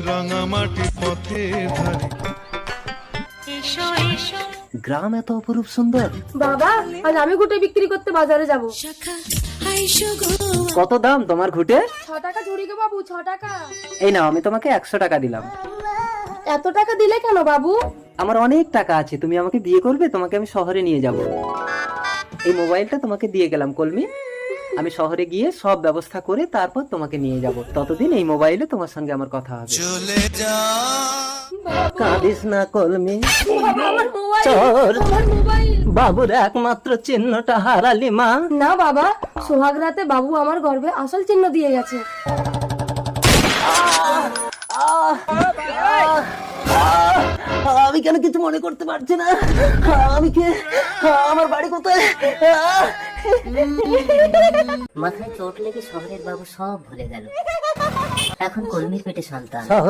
রাঙামাটি পথের ধারে। গ্রাম এত অপরূপ সুন্দর। বাবা, আজ আমি ঘুটে বিক্রি করতে বাজারে যাব। কত দাম তোমার ঘুটে? 6 টাকা ঝুড়ি গো বাবু, 6 টাকা। এই নাও, আমি তোমাকে 100 টাকা দিলাম। এত টাকা দিলে কেন বাবু? আমার অনেক টাকা আছে, তুমি আমাকে বিয়ে করবে, তোমাকে আমি শহরে নিয়ে যাব। এই মোবাইলটা তোমাকে দিয়ে গেলাম কলমি, আমি শহরে গিয়ে সব ব্যবস্থা করে তারপর তোমাকে নিয়ে যাব। ততদিন এই মোবাইলে তোমার সঙ্গে আমার কথা হবে। চলে যা কাঁদিস না কলমি, আমার মোবাইল, চল। আমার মোবাইল। বাবুর একমাত্র চিহ্নটা হারালি মা। না বাবা, সোহাগ রাতে বাবু আমার গর্ভে আসল চিহ্ন দিয়ে গেছে। আমি কেন কিছু মনে করতে পারছি না? আমি কে? আমার বাড়ি কোথায়? মাথায় চোট লেগে শহরের বাবু সব ভুলে গেল। এখন কলমির পেটে সন্তান।